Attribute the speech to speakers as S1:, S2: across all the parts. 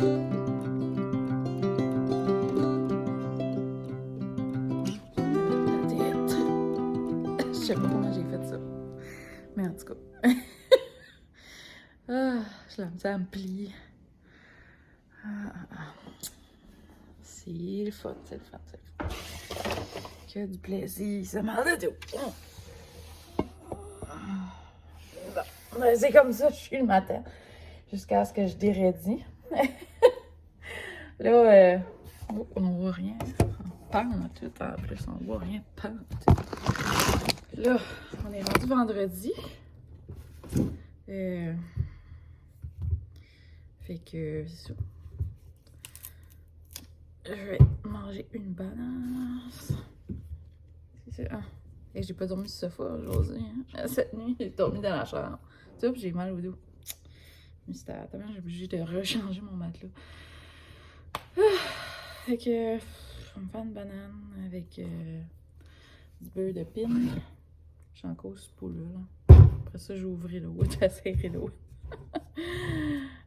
S1: Je sais pas comment j'ai fait ça. Mais en tout cas. Je la misère à me plier. C'est le fun, c'est le fun, c'est le fun. Que du plaisir, ça m'a l'air de tout. Bon, c'est comme ça, je suis le matin. Jusqu'à ce que je déraidis. Là, on voit rien. Pan tout en plus, on voit rien. Pan tout. Là, on est rendu vendredi. Fait que c'est ça. Je vais manger une banane. C'est ça. Et j'ai pas dormi sur le sofa aujourd'hui. Hein. Cette nuit, j'ai dormi dans la chambre. Tu vois, j'ai mal au dos. Mystère. J'ai obligé de rechanger mon matelas. Fait que je vais me faire une banane avec du beurre de pin. J'ai encore ce pot-là. Après ça, j'ai ouvert l'eau. J'ai serré l'eau.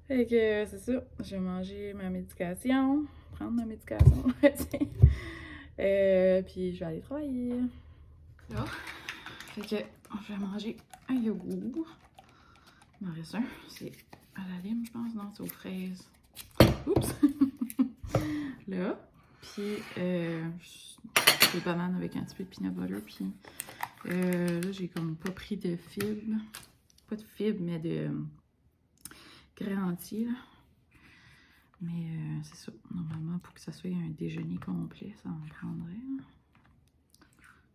S1: Fait que c'est ça. Je vais manger ma médication. Prendre ma médication. Puis je vais aller travailler. Là. Fait que je vais manger un yogourt. Il m'en reste un. C'est à la lime, je pense. Non, c'est aux fraises. Oups! Là. Puis des bananes avec un petit peu de peanut butter. Puis là, j'ai comme pas pris de fibres. Pas de fibres, mais de grains entiers. Là. Mais c'est ça. Normalement, pour que ça soit un déjeuner complet, ça en prendrait. Là.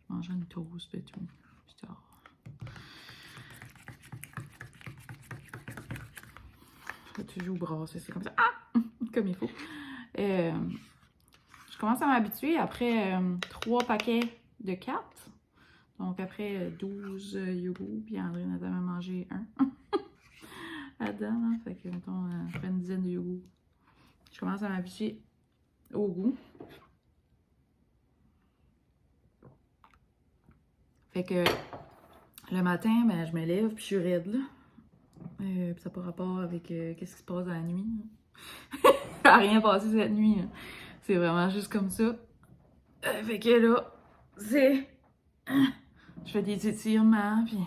S1: Je mangerai une toast et tout. Plus tard. Là, tu joues brasser, c'est comme ça. Ah! Comme il faut. Je commence à m'habituer après 3 paquets de 4. Donc après 12 yogourts, puis André en a même mangé un. Là-dedans, hein? Fait que mettons, après une dizaine de yogourts. Je commence à m'habituer au goût. Fait que le matin, ben, je me lève puis je suis raide là. Puis ça n'a pas rapport avec qu'est-ce qui se passe dans la nuit. Ça n'a rien passé cette nuit. Hein. C'est vraiment juste comme ça. Fait que là, c'est... Je fais des étirements, puis...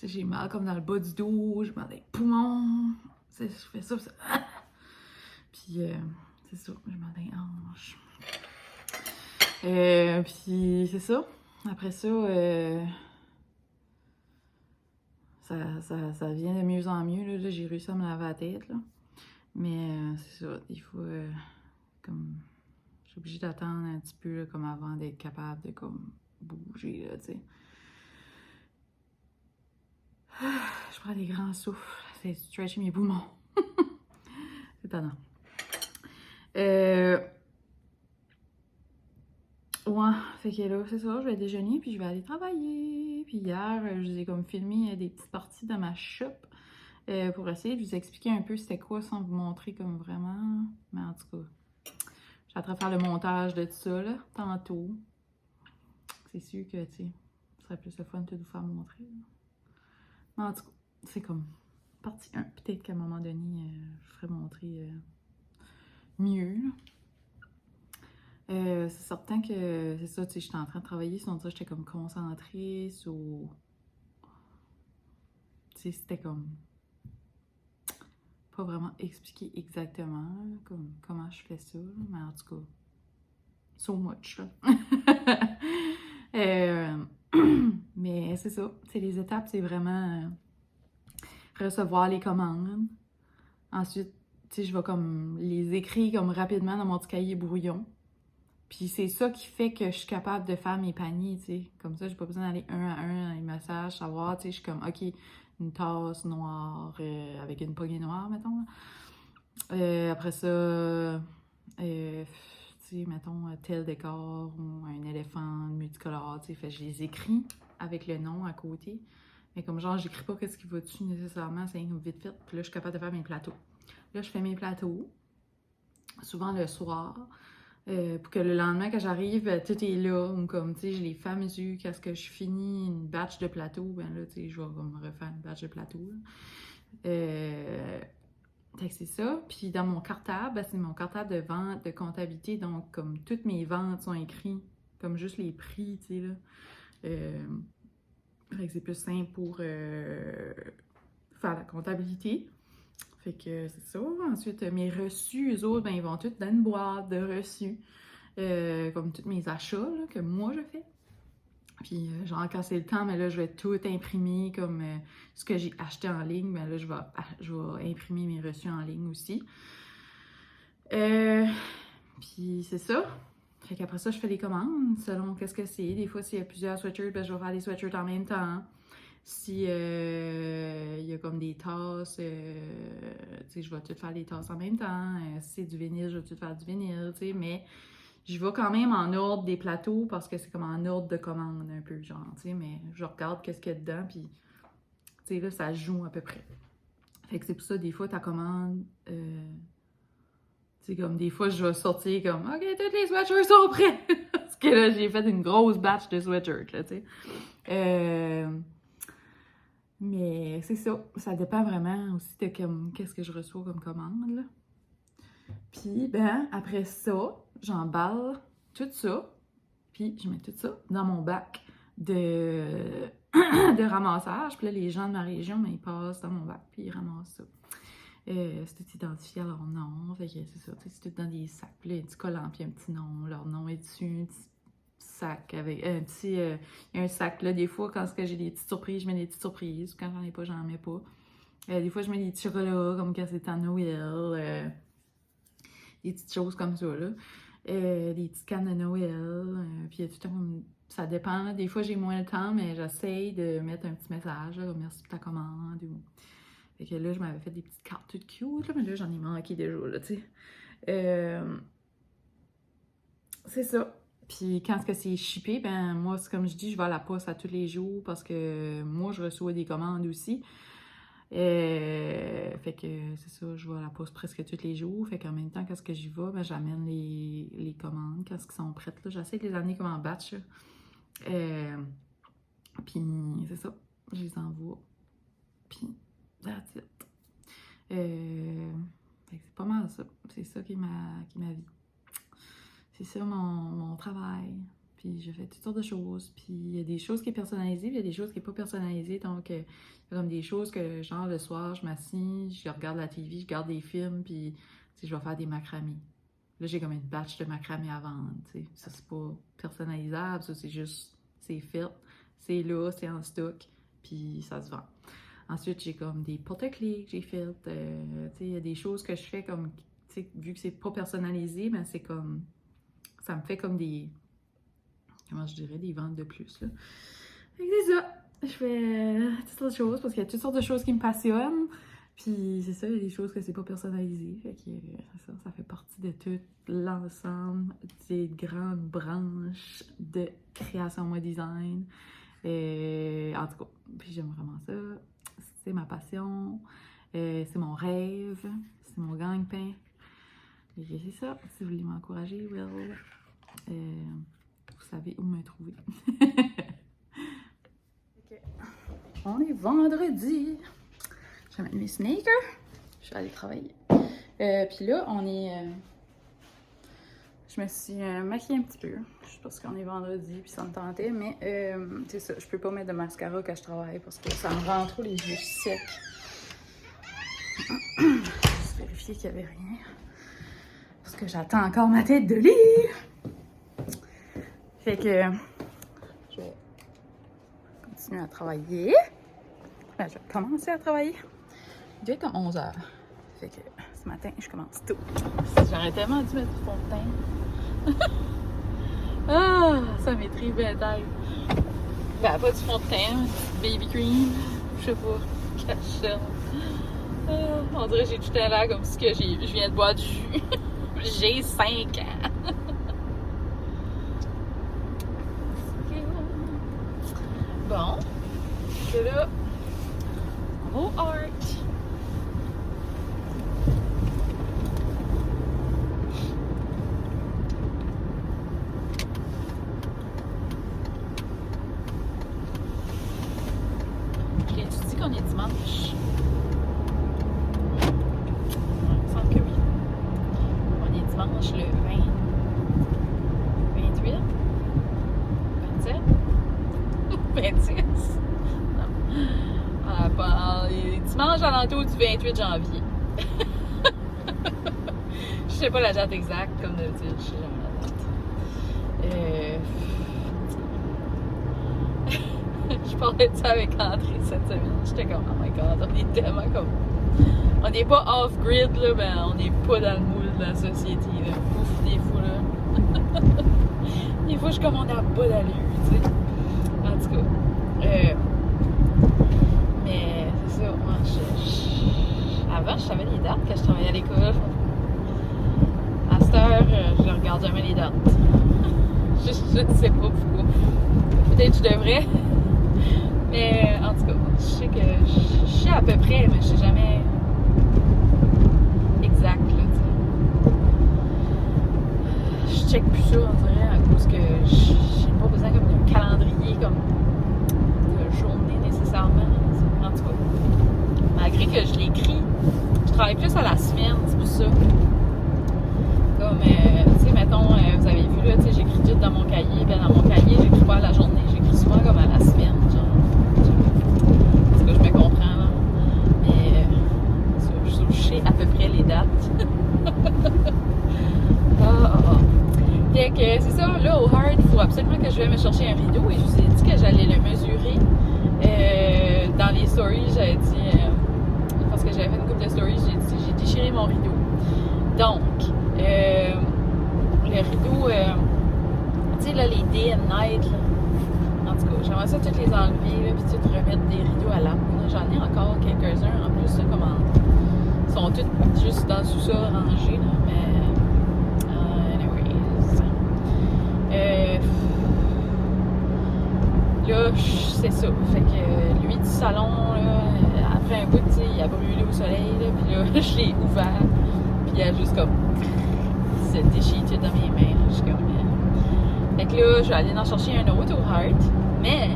S1: j'ai mal comme dans le bas du dos, j'ai mal dans les poumons. Je fais ça, ça. Puis c'est ça, j'ai mal dans les hanches. Puis c'est ça. Après ça, ça vient de mieux en mieux. Là, j'ai réussi à me laver la tête. Là. Mais c'est ça, il faut comme... Je suis obligée d'attendre un petit peu là, comme avant d'être capable de comme bouger, là, tu sais. Je prends des grands souffles. C'est stretcher mes poumons. C'est étonnant. Ouais, fait que là, c'est ça, je vais déjeuner, puis je vais aller travailler. Puis hier, je vous ai comme filmé des petites parties de ma shop pour essayer de vous expliquer un peu c'était quoi sans vous montrer comme vraiment. Mais en tout cas, j'ai en train de faire le montage de tout ça, là, tantôt. C'est sûr que, tu sais, ce serait plus le fun de vous faire montrer. Là. Mais en tout cas, c'est comme partie 1. Peut-être qu'à un moment donné, je ferai montrer mieux, là. C'est certain que c'est ça, tu sais, j'étais en train de travailler, sinon ça, j'étais comme concentrée sur... Tu sais, c'était comme... Pas vraiment expliquer exactement comme, comment je fais ça, là, mais en tout cas, so much, là. Mais c'est ça, c'est les étapes, c'est vraiment recevoir les commandes. Ensuite, tu sais, je vais comme les écrire comme rapidement dans mon petit cahier brouillon. Puis c'est ça qui fait que je suis capable de faire mes paniers, tu sais. Comme ça, j'ai pas besoin d'aller un à un dans les messages, savoir, tu sais, je suis comme, OK, une tasse noire avec une poignée noire, mettons. Après ça, tu sais, mettons, tel décor ou un éléphant multicolore, tu sais. Fait que je les écris avec le nom à côté. Mais comme genre, j'écris pas qu'est-ce qui va dessus nécessairement, c'est vite fait. Puis là, je suis capable de faire mes plateaux. Là, je fais mes plateaux, souvent le soir. Pour que le lendemain, quand j'arrive, tout est là. Ou comme, tu sais, je les fais à mesure. Qu'à ce que je finis une batch de plateau, ben là, tu sais, je vais me refaire une batch de plateau. Fait que c'est ça. Puis dans mon cartable, ben, c'est mon cartable de vente, de comptabilité. Donc, comme toutes mes ventes sont écrites, comme juste les prix, tu sais, là. Fait que c'est plus simple pour faire la comptabilité. Fait que c'est ça. Ensuite, mes reçus, eux autres, ben, ils vont tous dans une boîte de reçus. Comme tous mes achats là, que moi je fais. Puis, genre, quand c'est le temps, mais là, je vais tout imprimer comme ce que j'ai acheté en ligne. Mais là, je vais imprimer mes reçus en ligne aussi. Puis, c'est ça. Fait qu'après ça, je fais les commandes selon qu'est-ce que c'est. Des fois, s'il y a plusieurs sweatshirts, ben, je vais faire les sweatshirts en même temps. Si il y a comme des tasses, tu sais, je vais tout faire les tasses en même temps. Si c'est du vinyle, je vais tout faire du vinyle, tu sais, mais je vais quand même en ordre des plateaux parce que c'est comme en ordre de commande un peu, genre, tu sais, mais je regarde qu'est-ce qu'il y a dedans, puis, tu sais, là, ça joue à peu près. Fait que c'est pour ça, des fois, ta commande, tu sais, comme des fois, je vais sortir comme, OK, tous les sweatshirts sont prêts! Parce que là, j'ai fait une grosse batch de sweatshirts, là, tu sais. Mais c'est ça, ça dépend vraiment aussi de qu'est-ce que je reçois comme commande, là. Puis, ben, après ça, j'emballe tout ça, puis je mets tout ça dans mon bac de, de ramassage. Puis là, les gens de ma région, ben, ils passent dans mon bac, puis ils ramassent ça. C'est tout identifié à leur nom, fait que c'est ça, c'est tout dans des sacs. Puis là, il y a un petit collant, puis un petit nom, leur nom est dessus, un petit sac avec un petit... il y a un sac, là, des fois, quand j'ai des petites surprises, je mets des petites surprises. Quand j'en ai pas, j'en mets pas. Des fois, je mets des petits chocolats, comme quand c'est à Noël. Des petites choses comme ça, là. Des petites cannes de Noël. Puis il y a tout le temps, ça dépend, là. Des fois, j'ai moins de temps, mais j'essaye de mettre un petit message, là, comme merci pour ta commande. Fait que là, je m'avais fait des petites cartes toutes cute, là, mais là, j'en ai manqué déjà, là, tu sais. C'est ça. Puis quand est-ce que c'est shippé, ben moi, c'est comme je dis, je vais à la poste à tous les jours parce que moi, je reçois des commandes aussi. Fait que c'est ça, je vais à la poste presque tous les jours. Fait qu'en même temps, qu'est-ce que j'y vais, ben j'amène les commandes quand elles sont prêtes, là. J'essaie de les amener comme en batch, là. Puis c'est ça, je les envoie. Puis that's it. Fait que c'est pas mal ça. C'est ça qui est ma vie. C'est ça mon travail. Puis je fais toutes sortes de choses. Puis il y a des choses qui sont personnalisées, puis il y a des choses qui sont pas personnalisées. Donc, il y a comme des choses que, genre, le soir, je m'assieds, je regarde la TV, je regarde des films, puis je vais faire des macramés. Là, j'ai comme une batch de macramé à vendre, tu sais. Ça, c'est pas personnalisable, ça, c'est juste, c'est fait, c'est là, c'est en stock, puis ça se vend. Ensuite, j'ai comme des porte-clés que j'ai faites. Tu sais, il y a des choses que je fais comme, tu sais, vu que c'est pas personnalisé, ben c'est comme, ça me fait comme des, comment je dirais, des ventes de plus, là. Fait que c'est ça. Je fais toutes sortes de choses parce qu'il y a toutes sortes de choses qui me passionnent. Puis c'est ça, il y a des choses que c'est pas personnalisé. Fait que ça fait partie de tout l'ensemble des grandes branches de création moi design. En tout cas, puis j'aime vraiment ça. C'est ma passion. C'est mon rêve. C'est mon gagne-pain. Et c'est ça. Si vous voulez m'encourager, vous savez où me trouver. Okay. On est vendredi. Je vais mettre mes sneakers. Je vais aller travailler. Puis là, on est... je me suis maquillée un petit peu. Juste parce qu'on est vendredi puis ça me tentait. Mais c'est ça, je peux pas mettre de mascara quand je travaille parce que ça me rend trop les yeux secs. Juste vérifier qu'il n'y avait rien. Parce que j'attends encore ma tête de lit. Fait que je vais continuer à travailler. Ben, je vais commencer à travailler. Il doit être comme 11h. Fait que ce matin, je commence tôt. J'aurais tellement dû mettre du fond de teint. Ah, ça m'étrive bien tête. Ben, pas du fond de teint, baby cream. Je sais pas. Cachette. Ah, on dirait que j'ai tout à l'air comme si que je viens de boire du jus. J'ai 5 ans. Bon, c'est là, au art. Je l'ai dit qu'on est dimanche.
S2: tantôt du 28 janvier. Je sais pas la date exacte, comme d'habitude, je sais jamais la date. Je parlais de ça avec André cette semaine. J'étais comme, oh my god, on est tellement comme. On n'est pas off-grid, là, ben on n'est pas dans le moule de la société, là. Ouf, des fois, là. Des fois, je commande à bas d'allure, tu sais. En tout cas. Mais c'est ça, moi, avant, je savais les dates quand je travaillais à l'école. À cette heure, je ne regarde jamais les dates. je ne sais pas pourquoi. Peut-être que je devrais. Mais en tout cas, je sais que je sais à peu près, mais je sais jamais exact, là, tu sais. Je check plus ça, on dirait, à cause que j'ai pas besoin comme d'un calendrier, comme de journée nécessairement. En tout cas, malgré que je l'écris, je travaille plus à la semaine, c'est pour ça. Comme, tu sais, mettons, vous avez vu, là, tu sais, j'écris tout dans mon cahier. Ben, dans mon cahier, j'écris pas à la journée, j'écris souvent comme à la semaine, genre. En tout cas, je me comprends, là. Mais, je sais à peu près les dates. Fait que, c'est ça, là, au hard, il faut absolument que je vais me chercher un rideau. Et je vous ai dit que j'allais le mesurer. Dans les stories, j'avais dit, parce que j'avais fait une couple de stories, j'ai déchiré mon rideau. Donc, le rideau, tu sais, là, les day and night, là. En tout cas, j'aimerais ça toutes les enlever, là, puis tout remettre des rideaux à lampe. J'en ai encore quelques-uns, en plus, ça, comment. Ils sont tous juste dans le sous-sol rangés, là, mais. Anyways. Là, c'est ça. Fait que lui du salon, là, après un bout, tu sais, il a brûlé au soleil, là, puis là, je l'ai ouvert, puis il a juste comme. Il s'est déchiré dans mes mains, là, je suis comme. Fait que là, je vais aller en chercher un autre au Heart, mais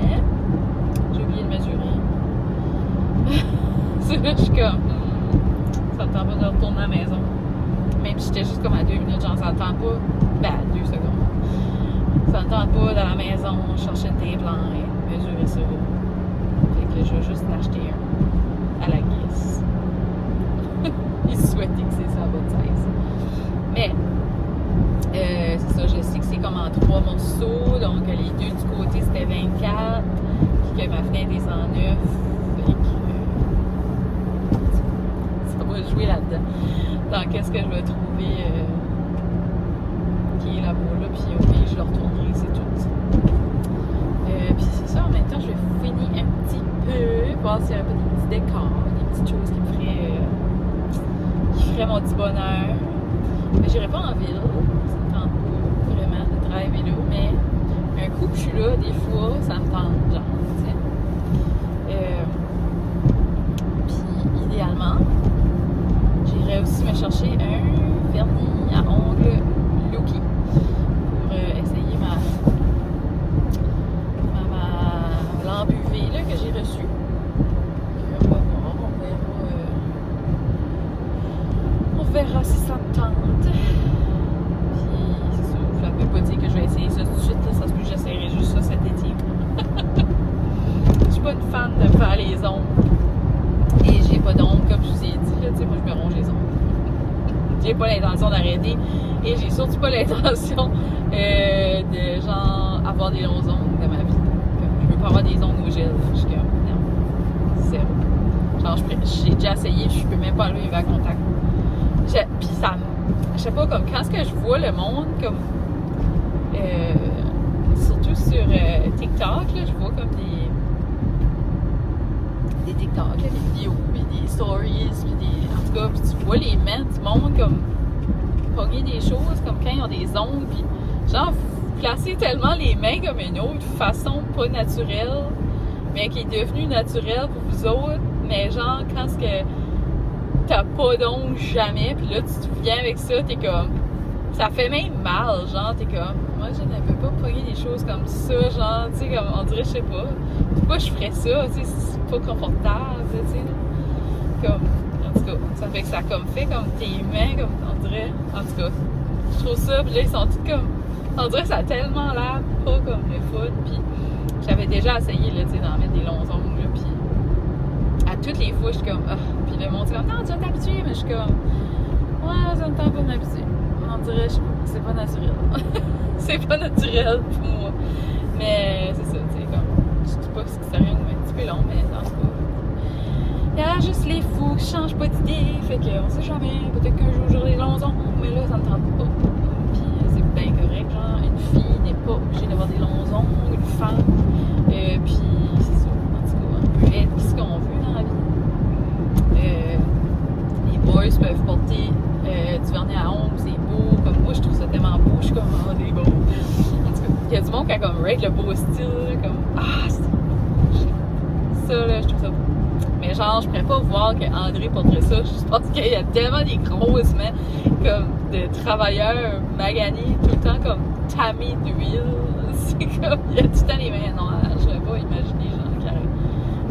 S2: j'ai oublié de mesurer. Là, je suis comme. Ça me tente pas de retourner à la maison. Même si j'étais juste comme à 2 minutes, genre, ça me tente pas. Ben, 2 secondes. Ça me tente pas dans la maison, chercher une tape blanc et mesurer ça. Fait que je vais juste l'acheter un à la guise. Il souhaitait que c'est ça à bonne size. Mais, c'est ça, je sais que c'est comme en 3 morceaux. Donc, les deux du côté, c'était 24. Puis que ma fenêtre est 109. Fait que, ça va jouer là-dedans. Dans qu'est-ce que je vais trouver qui est là-bas, là. Puis, ok, je le retournerai, c'est tout. Puis, c'est ça, en même temps, je vais finir un petit peu. Voir s'il y a un peu des petits décors, des petites choses qui feraient mon petit bonheur. Mais j'irai pas en ville. Ça me tente pas vraiment de driver là. Mais un coup que je suis là, des fois, ça me tente, genre, tu sais. Puis idéalement, j'irais aussi me chercher un vernis à ongles Lucky pour essayer ma lampe UV là, que j'ai reçue. On va voir, on verra si ça me tente. Puis c'est ça, je ne vais pas dire que je vais essayer ça tout de suite, là, ça se peut que j'essaierai juste ça cet été. Je suis pas une fan de faire les ongles. Et j'ai pas d'ongles, comme je vous ai dit, là, tu sais, moi je me ronge les ongles. J'ai pas l'intention d'arrêter. Et j'ai surtout pas l'intention de genre avoir des longs ongles de ma vie. Je veux pas avoir des ongles au gel. Je suis comme, non. C'est genre, j'ai déjà essayé, je peux même pas enlever mes verres contact. Puis ça, je sais pas, comme quand est-ce que je vois le monde, comme surtout sur TikTok, là, je vois comme des TikTok, là, des vidéos, puis des stories, puis en tout cas, puis tu vois les mains du monde comme pogner des choses, comme quand ils ont des ongles, puis genre placer tellement les mains comme une autre façon pas naturelle, mais qui est devenue naturelle pour vous autres, mais genre quand est-ce que t'as pas d'ongles jamais, puis là tu te viens avec ça, t'es comme, ça fait même mal, genre t'es comme, moi je ne peux pas pogner des choses comme ça, genre, tu sais, comme on dirait, je sais pas, pourquoi je ferais ça, tu sais, c'est pas confortable, tu sais, comme, en tout cas, ça fait que ça comme fait comme tes mains, comme on dirait, en tout cas, je trouve ça, puis là ils sont tous comme, on dirait que ça a tellement l'air pas comme le fun, puis j'avais déjà essayé, là, tu sais, d'en mettre des longs ongles, là, puis à toutes les fois, je suis comme, ah, puis le monde dit comme, non, tu vas t'habituer, mais je suis comme, ouais, ça me tente pas de m'habituer. On dirait, je sais pas, c'est pas naturel. C'est pas naturel pour moi. Mais c'est ça, tu sais, comme, je dis pas que c'est sérieux, mais un petit peu long, mais en tout cas. Il y a juste les fous qui changent pas d'idée, fait qu'on sait jamais, peut-être qu'un jour j'aurai des longs ongles, mais là, ça me tente pas. Puis c'est bien correct, genre, une fille n'est pas obligée d'avoir des longs ongles, une femme. Puis c'est ça, en tout cas, on peut être ce qu'on veut dans la vie. Les boys peuvent porter du vernis à ongles, c'est beau, comme moi, je trouve ça tellement beau, je suis comme, ah, des beaux. En tout cas, il y a du monde qui a comme rate le beau style, comme, ah, ça, là, je trouve ça beau. Mais genre, je pourrais pas voir qu'André porterait ça. Je pense qu'il y a tellement des grosses mains comme de travailleurs maganés, tout le temps comme tamés d'huile. C'est comme, il y a tout le temps les mains noires. Je pourrais pas imaginer genre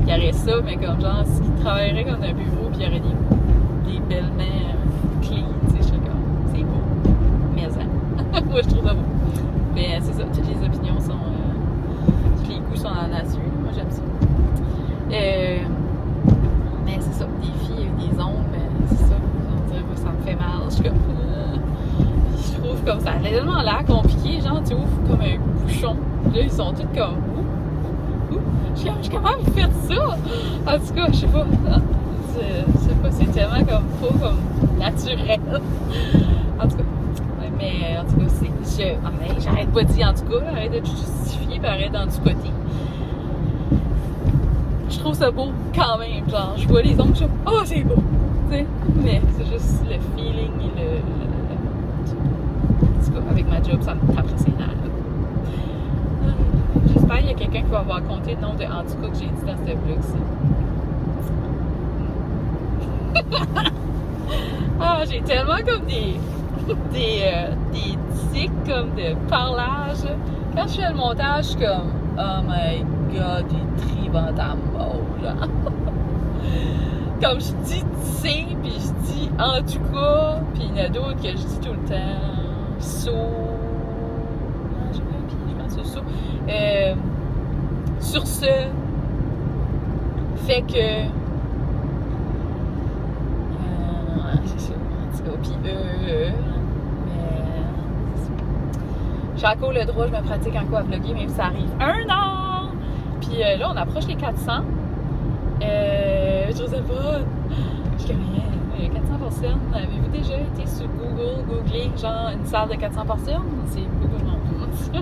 S2: qu'il y aurait ça, mais comme genre, s'il travaillerait comme un bureau puis il y aurait des belles mains clean, tu sais, je serais comme, c'est beau. Mais ça, moi je trouve ça beau. Mais c'est ça, toutes les opinions sont, tous les goûts sont en nature. Moi j'aime ça. Mais c'est ça, des filles avec des ongles, c'est ça, on dirait, moi, ça me fait mal. Je suis comme. Je trouve comme ça a tellement l'air compliqué, genre, tu ouvres comme un bouchon. Là, ils sont tous comme. Ouh. Je suis comme, comment vous faites ça? En tout cas, je sais pas. Je sais pas, c'est tellement comme trop comme naturel. En tout cas. Mais en tout cas, c'est. J'arrête pas de dire en tout cas, arrête de te justifier, puis arrête d'en du côté. Je trouve ça beau quand même, genre, je vois les ongles, je suis oh, c'est beau, tu sais, mais c'est juste le feeling et le en tout cas, avec ma job, ça me tape ses nerfs. J'espère qu'il y a quelqu'un qui va avoir compté le nombre de en tout cas que j'ai dit dans ce blog-ci. Ah, j'ai tellement comme des tics comme de parlage. Quand je fais le montage, je suis comme oh my god, des tribans à mort, genre. Comme je dis tu sais, puis je dis en tout cas, puis il y en a d'autres que je dis tout le temps. So. Non, j'ai pas un pied, je pense que c'est ça. Sur ce, fait que. C'est ça. En tout cas, puis mais. J'ai encore le droit, je me pratique encore à vlogger, même si ça arrive 1 an! Puis là, on approche les 400. Je trouve ça pas. Je connais 400 personnes. Avez-vous déjà été sur googlé genre une salle de 400 personnes? C'est beaucoup de monde.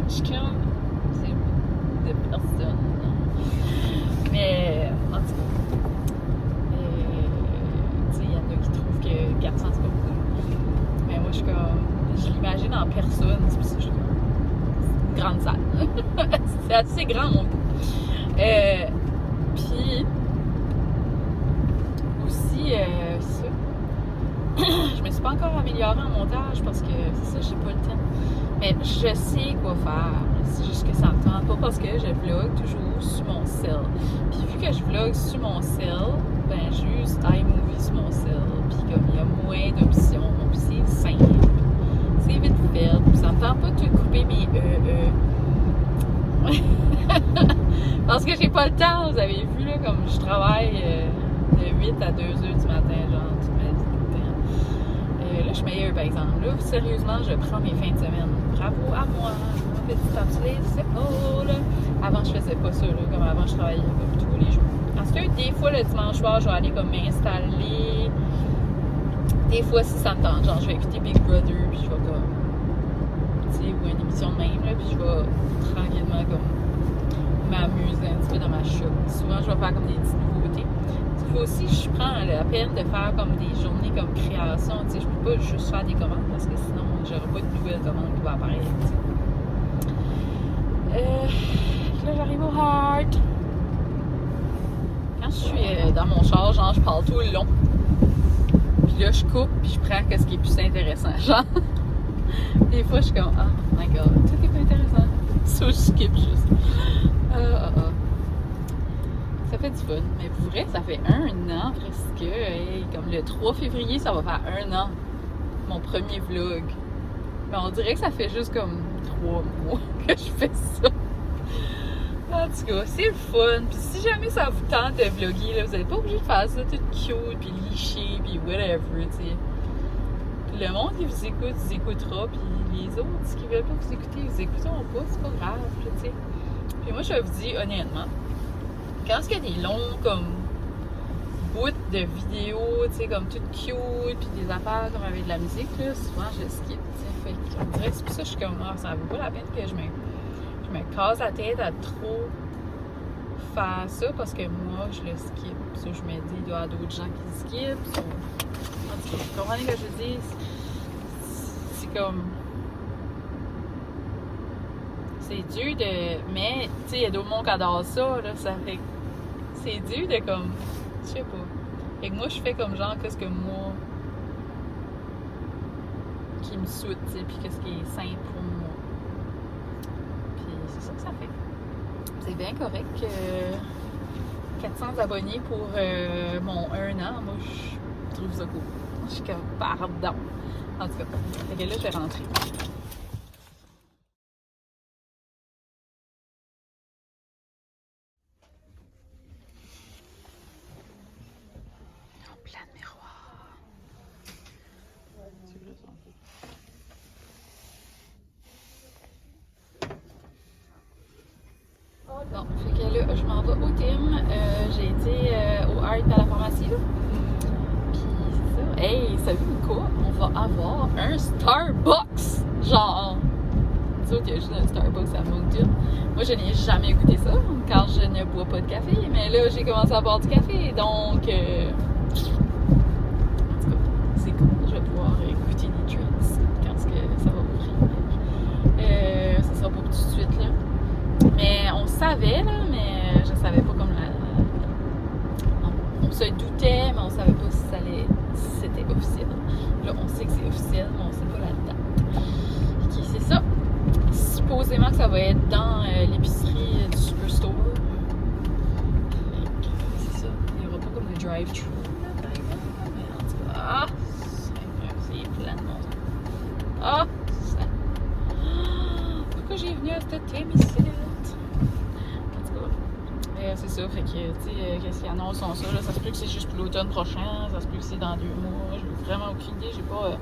S2: Je suis comme. C'est de personnes. Mais en tout cas. Tu sais, il y en a qui trouvent que 400 c'est pas beaucoup. Mais moi, je suis comme. Je l'imagine en personne. C'est pour ça que je suis comme. Grande salle. C'est assez grand. Puis aussi ça. Je me suis pas encore améliorée en montage parce que c'est ça, j'ai pas le temps. Mais je sais quoi faire. C'est juste que ça me tente pas parce que je vlog toujours sur mon cell. Puis vu que je vlog sur mon cell, ben juste iMovie sur mon cell. Puis comme il y a moins d'options, puis c'est simple. C'est vite fait. Ça me tente pas de tout couper mes Parce que j'ai pas le temps. Vous avez vu, là, comme je travaille de 8 à 2 heures du matin, genre, toute ma vie tout le temps. Là, je suis meilleure, par exemple. Là, sérieusement, je prends mes fins de semaine. Bravo à moi. Je me fais petit les épaules. Avant, je faisais pas ça, là. Comme avant, je travaillais comme tous les jours. Parce que des fois, le dimanche soir, je vais aller comme m'installer. Des fois, si ça me tente, genre, je vais écouter Big Brother, puis je vais comme, tu sais, ou une émission de même, là, puis je vais tranquillement, comme, m'amuser un petit peu dans ma shop. Souvent, je vais faire comme des petites nouveautés. Des fois aussi, je prends la peine de faire comme des journées comme création, tu sais, je peux pas juste faire des commandes, parce que sinon, j'aurai pas de nouvelles commandes qui vont apparaître, tu sais. Là, j'arrive au heart. Quand je suis dans mon char, genre, je parle tout le long. Puis là, je coupe, puis je prends ce qui est plus intéressant. Genre, des fois, je suis comme, oh my god, tout est pas intéressant. Ça, je skip juste. Ça fait du fun. Mais pour vrai, ça fait 1 an presque. Hey, comme le 3 février, ça va faire 1 an. Mon premier vlog. Mais on dirait que ça fait juste comme 3 mois que je fais ça. En tout cas, c'est le fun. Puis si jamais ça vous tente de vlogger, là, vous n'êtes pas obligé de faire ça tout cute, puis liché, puis whatever, tu sais. Le monde qui vous écoute, vous écoutera, puis les autres qui veulent pas vous écouter, vous écouteront pas, c'est pas grave, tu sais. Puis moi, je vous dis honnêtement, quand il y a des longs, comme, bouts de vidéos, tu sais, comme tout cute, puis des affaires comme avec de la musique, là, souvent je skip, tu sais. Fait qu'on dirait que c'est pour ça que je suis comme, ah, ça vaut pas la peine que je me casse la tête à trop faire ça, parce que moi, je le skip. Ça, je me dis, il doit y avoir d'autres gens qui skippent. So, en tout cas, vous comprenez ce que je dis? C'est comme... C'est dur de... Mais, tu sais, il y a d'autres monde qui adorent ça, là, ça fait... C'est dur de, comme... Je sais pas. Fait que moi, je fais comme genre, qu'est-ce que moi... qui me souhaite, tu sais, puis qu'est-ce qui est simple pour moi. Puis c'est ça que ça fait. C'est bien correct. 400 abonnés pour mon 1 an. Moi, je trouve ça cool. Je suis comme, pardon. En tout cas, fait que là, je vais rentrer. En plein miroir. Bon, fait que là, je m'en vais au Tim. J'ai été au Art à la pharmacie, là. Puis c'est ça. Hey, savez-vous quoi? On va avoir un Starbucks! Genre, nous autres, il y a juste un Starbucks à Moncton. Moi, je n'ai jamais goûté ça, car je ne bois pas de café. Mais là, j'ai commencé à boire du café, donc... en tout cas, c'est cool. Je vais pouvoir goûter des treats quand ça va ouvrir. Ça sera pas tout de suite, là. Mais on savait, là, mais je savais pas comme on se doutait, mais on savait pas si c'était officiel. Là, on sait que c'est officiel, mais on sait pas la date. Ok, c'est ça. Supposément que ça va être dans l'épicerie du Superstore. C'est ça. Il n'y aura pas comme le drive-thru, là, par exemple. Mais en tout cas, c'est plein de monde. Ah! Pourquoi j'ai venu à cette thème ici? C'est ça, fait que, tu sais, qu'est-ce qu'ils annoncent ça, là, ça se peut que c'est juste pour l'automne prochain, ça se peut que c'est dans 2 mois, j'ai vraiment aucune idée, j'ai pas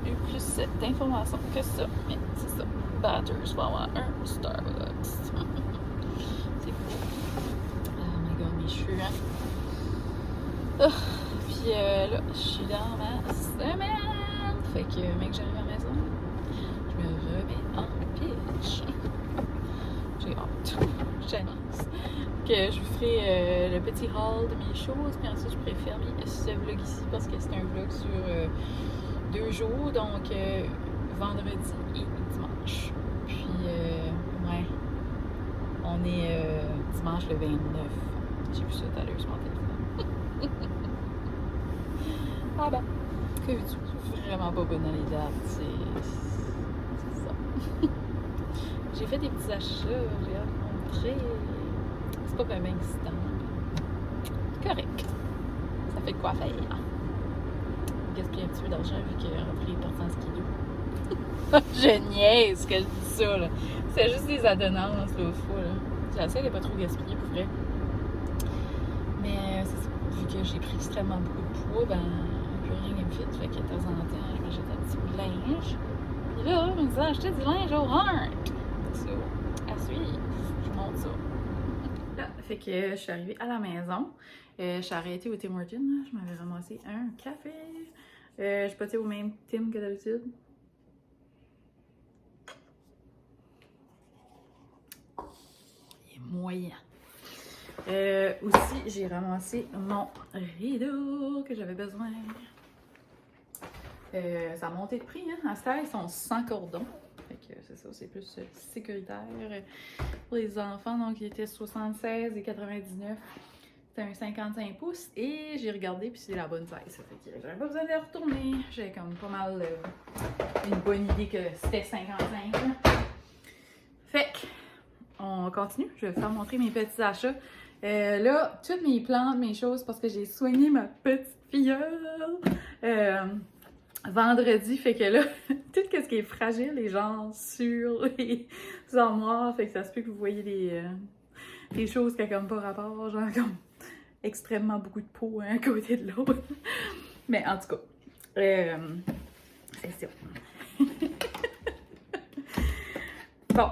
S2: eu plus d'informations que ça, mais c'est ça, Batters va avoir un Starbucks. C'est cool. Oh my god, mes cheveux, hein. Puis là, je suis dans ma semaine, fait que, mec, j'arrive à la maison, je me remets en pitch. J'ai hâte, j'annonce que je vous ferai le petit haul de mes choses, puis ensuite je pourrai fermer ce vlog ici parce que c'est un vlog sur 2 jours, donc vendredi et dimanche. Puis ouais, on est dimanche le 29. J'ai vu ça tout à l'heure sur mon téléphone. Ah ben, que veux-tu? Je suis vraiment pas bonne dans les dates, c'est ça. J'ai fait des petits achats, j'ai hâte de montrer. C'est pas vraiment excitant. Correct. Ça fait de quoi faire. Gaspiller un petit peu d'argent vu qu'il a repris les portants skido. Je niaise que je dis ça, là. C'est juste des adonnances, l'autre fois, là. J'essaie de pas trop gaspiller, pour vrai. Mais c'est ça. Vu que j'ai pris extrêmement beaucoup de poids, ben, plus rien qui me fit. Fait que de temps en temps, je m'achète un petit peu de linge. Puis là, je me disais, acheter du linge au Heart. Ça, à suivre. Je monte ça. Fait que je suis arrivée à la maison. Je suis arrêtée au Tim Hortons. Je m'avais ramassé un café. Je suis pas au même Tim que d'habitude. Il est moyen. Aussi, j'ai ramassé mon rideau que j'avais besoin. Ça a monté de prix, hein. À ce temps, ils sont sans cordon. Fait que c'est ça, c'est plus sécuritaire pour les enfants. Donc, il était 76 et 99. C'était un 55 pouces. Et j'ai regardé, puis c'est la bonne taille. Ça fait que j'avais pas besoin de les retourner. J'avais comme pas mal une bonne idée que c'était 55. Là. Fait que, on continue. Je vais vous faire montrer mes petits achats. Là, toutes mes plantes, mes choses, parce que j'ai soigné ma petite filleule.
S1: vendredi, fait que là, tout ce qui est fragile est genre sur les armoires, fait que ça se peut que vous voyez des choses qui n'ont comme pas rapport, genre comme extrêmement beaucoup de peau un côté de l'autre. Mais en tout cas, c'est ça. Bon,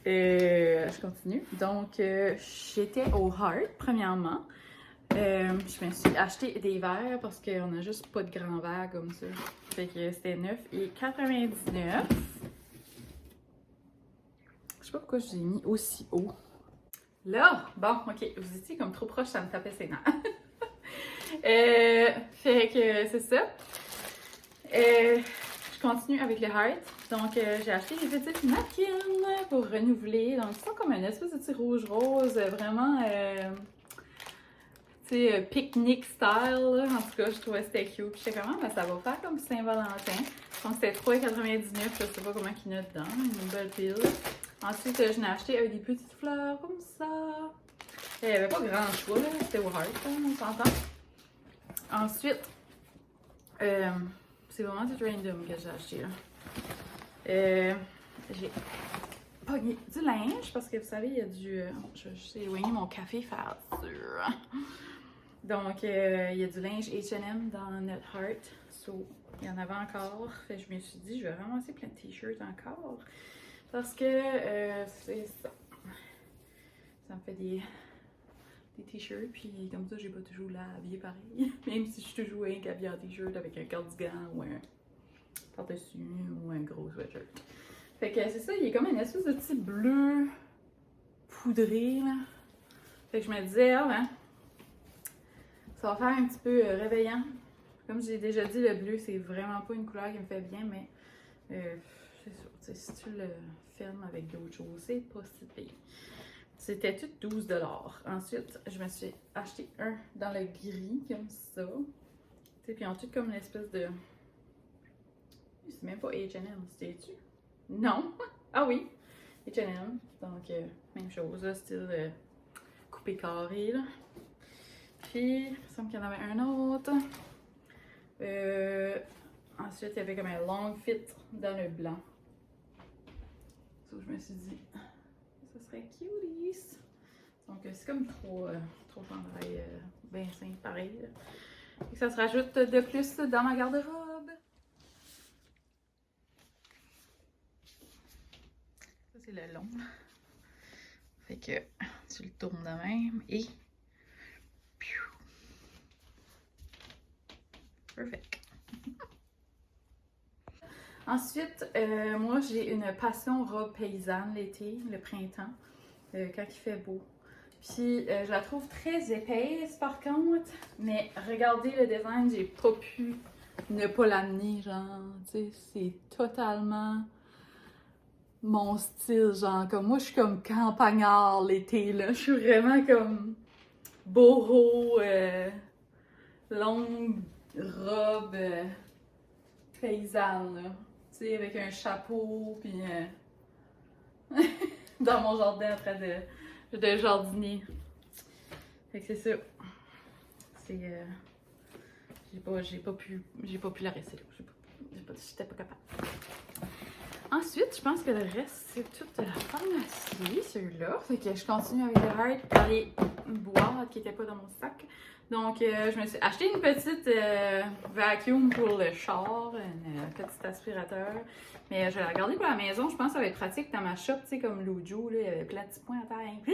S1: je continue. Donc, j'étais au Heart, premièrement. Je me suis acheté des verres parce qu'on a juste pas de grands verres comme ça. Fait que c'était 9,99. Je sais pas pourquoi je l'ai mis aussi haut. Là, bon, ok, vous étiez comme trop proche, ça me tapait ses nerfs. Fait que c'est ça. Je continue avec le Heart. Donc, j'ai acheté des petites napkins pour renouveler. Donc, ils sont comme un espèce de petit rouge-rose, vraiment, tu sais, pique-nique style. Là. En tout cas, je trouvais que c'était cute. Puis j'étais comme, ben, ça va faire comme Saint-Valentin. Donc, c'était 3,99. Je sais pas comment il y en a dedans. Une belle pile. Ensuite, je l'ai acheté avec des petites fleurs comme ça. Il n'y avait pas grand choix, là. C'était au Heart, on s'entend. Ensuite, c'est vraiment tout random que j'ai acheté là. J'ai pogné du linge parce que vous savez, il y a du. Je sais éloigner mon café faire dur. Donc, il y a du linge HM dans notre Heart. So, il y en avait encore. Fait que je me suis dit, je vais ramasser plein de t-shirts encore. Parce que c'est ça. Ça me fait des t-shirts, puis comme ça, j'ai pas toujours l'air habillée pareil. Même si je suis toujours habillée en t-shirt avec un cardigan ou un par-dessus ou un gros sweatshirt. Fait que c'est ça, il est comme une espèce de petit bleu poudré, là. Fait que je me disais, ah ben, ça va faire un petit peu réveillant. Comme j'ai déjà dit, le bleu, c'est vraiment pas une couleur qui me fait bien, mais c'est sûr, si tu le fermes avec d'autres choses, c'est pas si pire. C'était tout 12 $. Ensuite, je me suis acheté un dans le gris, comme ça. Puis ils ont tout comme l'espèce de... C'est même pas H&M, c'était-tu? Non! Ah oui! H&M. Donc, même chose, là, style coupé carré, là. Puis, il me semble qu'il y en avait un autre. Ensuite, il y avait comme un long fit dans le blanc. Donc, je me suis dit... ça serait cuties. Donc, c'est comme trop chandail bien simple, pareil. Et ça se rajoute de plus dans ma garde-robe. Ça, c'est le long. Fait que tu le tournes de même et... Perfect. Ensuite, moi, j'ai une passion robe paysanne l'été, le printemps, quand il fait beau. Puis, je la trouve très épaisse, par contre, mais regardez le design, j'ai pas pu ne pas l'amener, genre, tu sais, c'est totalement mon style, genre, comme moi, je suis comme campagnard l'été, là, je suis vraiment comme boho, longue robe paysanne, là. Tu sais, avec un chapeau, puis dans mon jardin en train de jardiner. Fait que c'est ça. C'est... j'ai pas pu la rester là. J'étais pas capable. Ensuite, je pense que le reste, c'est toute la pharmacie, celui-là. Fait que je continue avec le Heart dans les boîtes qui n'étaient pas dans mon sac. Donc, je me suis acheté une petite vacuum pour le char, un petit aspirateur. Mais je vais la garder pour la maison. Je pense que ça va être pratique dans ma shop, tu sais, comme Lujo, là, il y avait plein de petits points à terre. Tu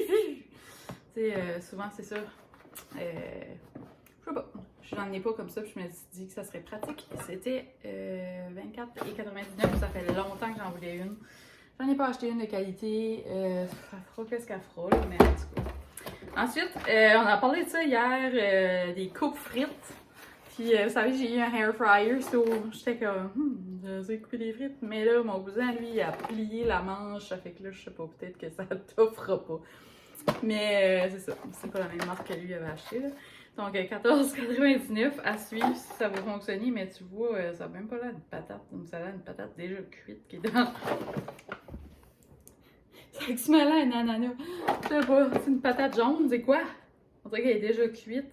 S1: sais, souvent, c'est ça. Je sais pas. J'en ai pas comme ça, puis je me suis dit que ça serait pratique. C'était 24,99. Ça fait longtemps que j'en voulais une. J'en ai pas acheté une de qualité. Ça fera qu'est-ce qu'elle fera, là, mais en tout cas. Ensuite, on a parlé de ça hier, des coupes frites. Puis, vous savez, j'ai eu un hair fryer, so j'étais comme, j'ai coupé des frites. Mais là, mon cousin, lui, il a plié la manche. Ça fait que là, je sais pas, peut-être que ça t'offrira pas. Mais c'est ça, c'est pas la même marque que lui avait acheté, là. Donc, 14,99 à suivre si ça va fonctionner. Mais tu vois, ça n'a même pas l'air de patate. Donc, ça a l'air d'une patate déjà cuite qui est dans... Ça ressemble à un ananas. Je sais pas, c'est une patate jaune, c'est quoi? On dirait qu'elle est déjà cuite.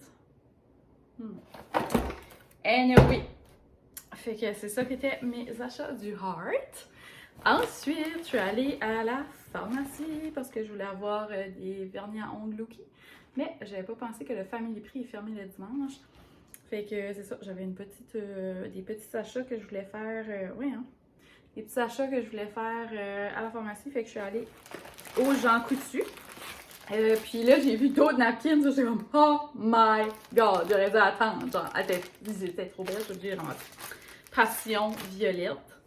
S1: Anyway. fait que c'est ça qui était mes achats du Heart. Ensuite, je suis allée à la pharmacie parce que je voulais avoir des vernis à ongles Loki. Mais j'avais pas pensé que le Family Prix est fermé le dimanche. Fait que c'est ça, j'avais des petits achats que je voulais faire. Des petits achats que je voulais faire à la pharmacie. Fait que je suis allée au Jean Coutu. Puis là, j'ai vu d'autres napkins. J'étais comme, oh my god, j'aurais dû attendre. Genre, ils étaient trop belles, je veux dire, en passion violette.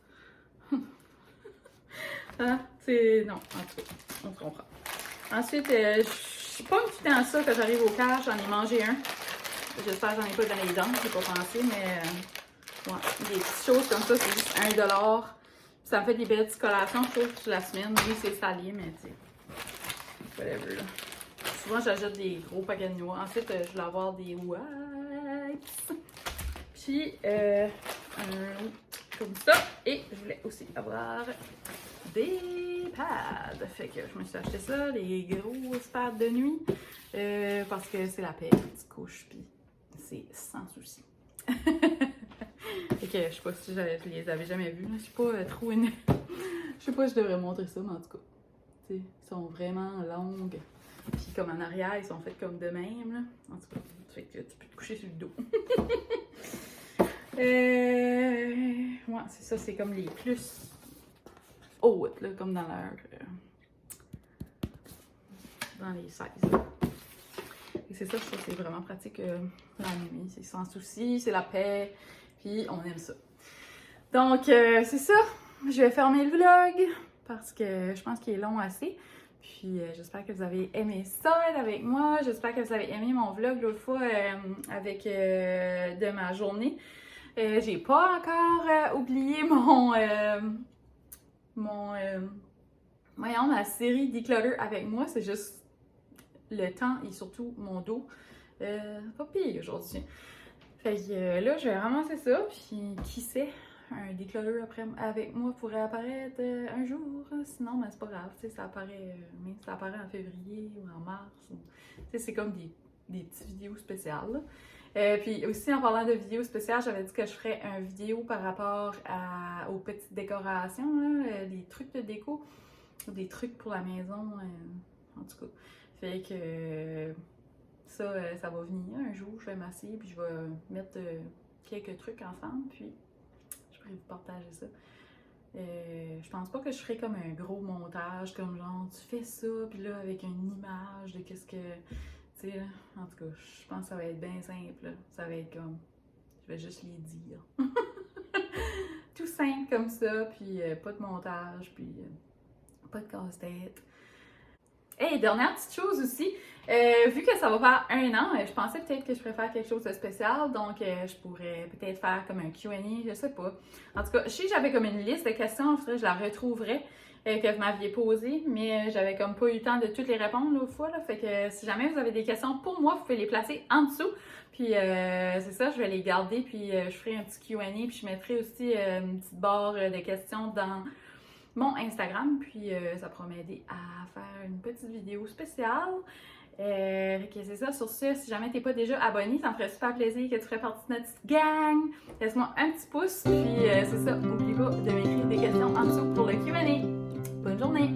S1: Ah, c'est. Non, en tout cas, on se comprend. Ensuite, je suis pas tout le temps ça quand j'arrive au cash, j'en ai mangé un. J'espère que j'en ai pas dans les dents, j'ai pas pensé, mais ouais, des petites choses comme ça, c'est juste 1$. Ça me fait des belles petites collations, je trouve, toute la semaine. Oui, c'est salé, mais tu sais, whatever, là. Souvent, j'achète des gros paquets de noix. Ensuite, je voulais avoir des wipes. Puis, un comme ça. Et je voulais aussi avoir des pads. Fait que je me suis acheté ça, les grosses pads de nuit. Parce que c'est la paix, tu couches, puis c'est sans souci. Fait que je sais pas si je les avais jamais vus. Je suis pas trop une. Je sais pas si je devrais montrer ça, mais en tout cas, tu sais, ils sont vraiment longues. Puis comme en arrière, ils sont faits comme de même, là. En tout cas, fait que tu peux te coucher sur le dos. Ouais, c'est ça, c'est comme les plus hautes, là, comme dans leur. Dans les sizes. Et c'est ça, je trouve que c'est vraiment pratique la nuit. C'est sans souci, c'est la paix, puis on aime ça. Donc, c'est ça. Je vais fermer le vlog parce que je pense qu'il est long assez. Puis, j'espère que vous avez aimé ça, être avec moi. J'espère que vous avez aimé mon vlog l'autre fois avec de ma journée. J'ai pas encore oublié ma série Declutter avec moi. C'est juste le temps et surtout mon dos. Pas pire aujourd'hui. Fait que là, je vais ramasser ça. Puis, qui sait, un Declutter avec moi pourrait apparaître un jour. Sinon, mais c'est pas grave. Ça apparaît, mais ça apparaît en février ou en mars. C'est comme des petites vidéos spéciales. Puis aussi, en parlant de vidéos spéciales, j'avais dit que je ferais une vidéo par rapport aux petites décorations, là, les trucs de déco, des trucs pour la maison, en tout cas. Fait que ça va venir un jour, je vais m'asseoir puis je vais mettre quelques trucs ensemble, puis je pourrais vous partager ça. Je pense pas que je ferais comme un gros montage, comme genre tu fais ça, puis là avec une image de qu'est-ce que. Tu sais, en tout cas, je pense que ça va être bien simple. Là. Ça va être comme. Je vais juste les dire. Tout simple comme ça, puis pas de montage, puis pas de casse-tête. Et dernière petite chose aussi, vu que ça va faire 1 an, je pensais peut-être que je pourrais faire quelque chose de spécial, donc je pourrais peut-être faire comme un Q&A, je sais pas. En tout cas, je sais que j'avais comme une liste de questions, je la retrouverai, que vous m'aviez posées, mais j'avais comme pas eu le temps de toutes les répondre l'autre fois, là, fait que si jamais vous avez des questions pour moi, vous pouvez les placer en dessous, puis c'est ça, je vais les garder, puis je ferai un petit Q&A, puis je mettrai aussi une petite barre de questions dans mon Instagram, puis ça pourra m'aider à faire une petite vidéo spéciale. C'est ça, sur ce, si jamais t'es pas déjà abonné, ça me ferait super plaisir que tu ferais partie de notre petite gang. Laisse-moi un petit pouce, puis c'est ça, n'oublie pas de m'écrire des questions en dessous pour le Q&A. Bonne journée!